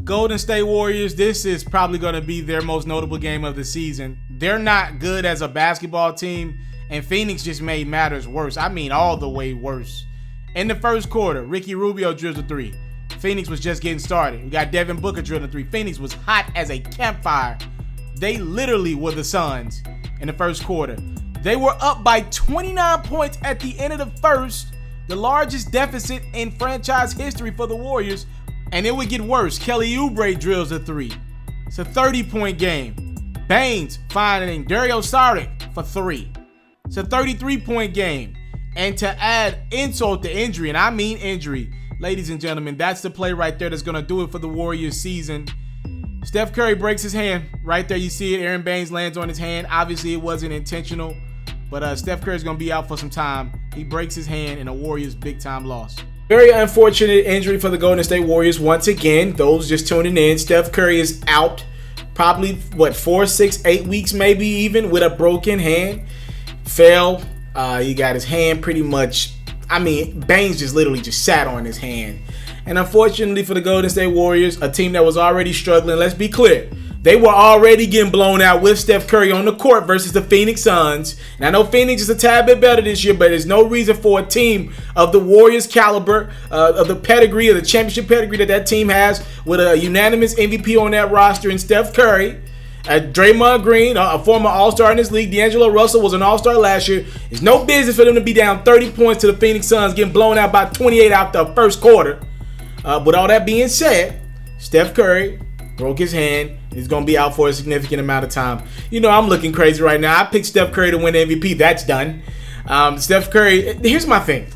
Golden State Warriors, this is probably going to be their most notable game of the season. They're not good as a basketball team, and Phoenix just made matters worse. I mean, all the way worse. In the first quarter, Ricky Rubio drills a three. Phoenix was just getting started. We got Devin Booker drilling a three. Phoenix was hot as a campfire. They literally were the Suns in the first quarter. They were up by 29 points at the end of the first, the largest deficit in franchise history for the Warriors. And it would get worse. Kelly Oubre drills a three. It's a 30-point game. Baines finding Dario Saric for three. It's a 33-point game. And to add insult to injury, and I mean injury, ladies and gentlemen, that's the play right there that's going to do it for the Warriors season. Steph Curry breaks his hand. Right there you see it. Aaron Baines lands on his hand. Obviously it wasn't intentional, but Steph Curry's going to be out for some time. He breaks his hand in a Warriors big-time loss. Very unfortunate injury for the Golden State Warriors once again. Those just tuning in, Steph Curry is out probably, 4, 6, 8 weeks maybe even with a broken hand. Fell. He got his hand pretty much, Baines just literally just sat on his hand. And unfortunately for the Golden State Warriors, a team that was already struggling, let's be clear, they were already getting blown out with Steph Curry on the court versus the Phoenix Suns. And I know Phoenix is a tad bit better this year, but there's no reason for a team of the Warriors caliber, of the pedigree, of the championship pedigree that team has, with a unanimous MVP on that roster in Steph Curry, Draymond Green, a former All-Star in this league. D'Angelo Russell was an All-Star last year. It's no business for them to be down 30 points to the Phoenix Suns, getting blown out by 28 out the first quarter. With all that being said, Steph Curry broke his hand. He's going to be out for a significant amount of time. You know, I'm looking crazy right now. I picked Steph Curry to win MVP. That's done. Steph Curry, here's my thing.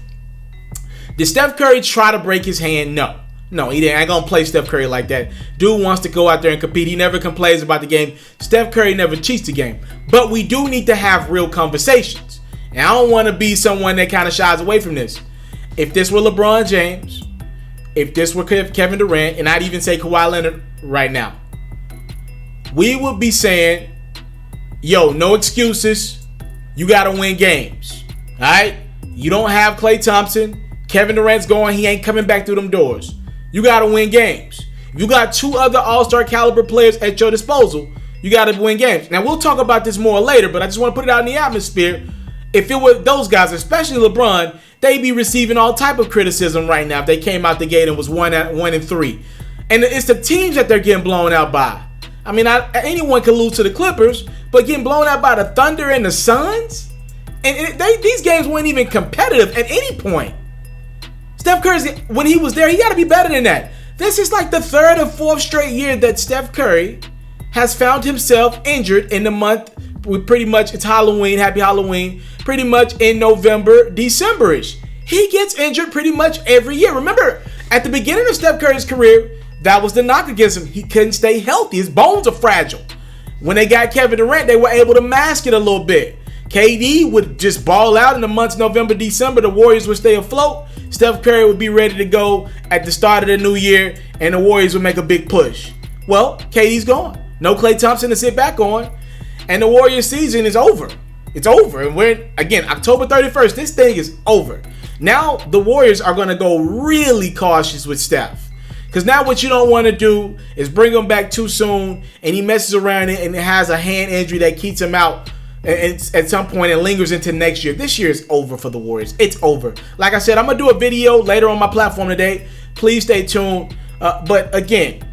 Did Steph Curry try to break his hand? No. No, he didn't. I ain't going to play Steph Curry like that. Dude wants to go out there and compete. He never complains about the game. Steph Curry never cheats the game. But we do need to have real conversations. And I don't want to be someone that kind of shies away from this. If this were LeBron James, if this were Kevin Durant, and I'd even say Kawhi Leonard right now, we would be saying, yo, no excuses. You got to win games. All right? You don't have Klay Thompson. Kevin Durant's going. He ain't coming back through them doors. You got to win games. If you got two other all-star caliber players at your disposal, you got to win games. Now, we'll talk about this more later, but I just want to put it out in the atmosphere. If it were those guys, especially LeBron, they'd be receiving all type of criticism right now if they came out the gate and was 1-3. And it's the teams that they're getting blown out by. I mean, anyone can lose to the Clippers, but getting blown out by the Thunder and the Suns? And these games weren't even competitive at any point. Steph Curry, when he was there, he got to be better than that. This is like the third or fourth straight year that Steph Curry has found himself injured in the month. We pretty much, it's Halloween, happy Halloween, pretty much in November, December-ish. He gets injured pretty much every year. Remember, at the beginning of Steph Curry's career, that was the knock against him. He couldn't stay healthy. His bones are fragile. When they got Kevin Durant, they were able to mask it a little bit. KD would just ball out in the months November, December. The Warriors would stay afloat. Steph Curry would be ready to go at the start of the new year, and the Warriors would make a big push. Well, KD's gone. No Klay Thompson to sit back on, and the Warriors season is over. It's over, and we're, again, October 31st. This thing is over. Now, the Warriors are going to go really cautious with Steph. Because now what you don't want to do is bring him back too soon, and he messes around and has a hand injury that keeps him out at some point and lingers into next year. This year is over for the Warriors. It's over. Like I said, I'm going to do a video later on my platform today. Please stay tuned. But again,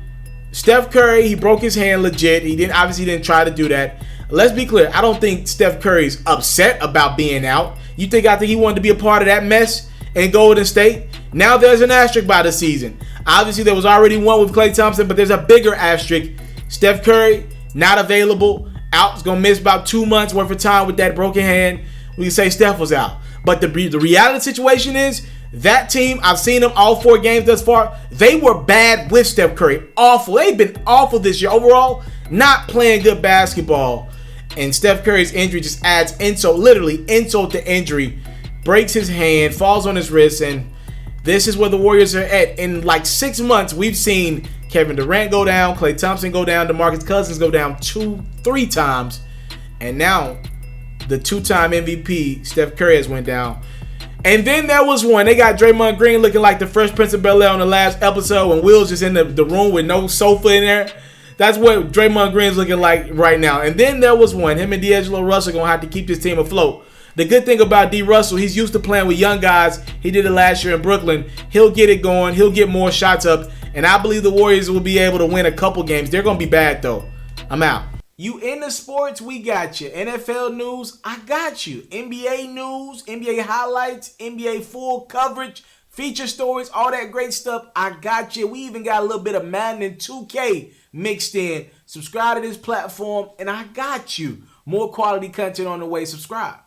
Steph Curry, he broke his hand legit. He didn't try to do that. Let's be clear. I don't think Steph Curry's upset about being out. I think he wanted to be a part of that mess in Golden State. Now there's an asterisk by the season. Obviously, there was already one with Klay Thompson, but there's a bigger asterisk. Steph Curry, not available. Out. Is going to miss about 2 months worth of time with that broken hand. We can say Steph was out. But the reality situation is that team, I've seen them all 4 games thus far. They were bad with Steph Curry. Awful. They've been awful this year. Overall, not playing good basketball. And Steph Curry's injury just adds insult to injury. Breaks his hand, falls on his wrist, and this is where the Warriors are at. In like 6 months, we've seen Kevin Durant go down, Klay Thompson go down, DeMarcus Cousins go down 2-3 times, and now the 2-time MVP Steph Curry has went down. And then there was one. They got Draymond Green looking like the Fresh Prince of Bel-Air on the last episode when Will's just in the room with no sofa in there. That's what Draymond Green's looking like right now. And then there was one. Him and D'Angelo Russell going to have to keep this team afloat. The good thing about D. Russell, he's used to playing with young guys. He did it last year in Brooklyn. He'll get it going. He'll get more shots up. And I believe the Warriors will be able to win a couple games. They're going to be bad, though. I'm out. You into sports, we got you. NFL news, I got you. NBA news, NBA highlights, NBA full coverage, feature stories, all that great stuff, I got you. We even got a little bit of Madden and 2K mixed in. Subscribe to this platform, and I got you. More quality content on the way. Subscribe.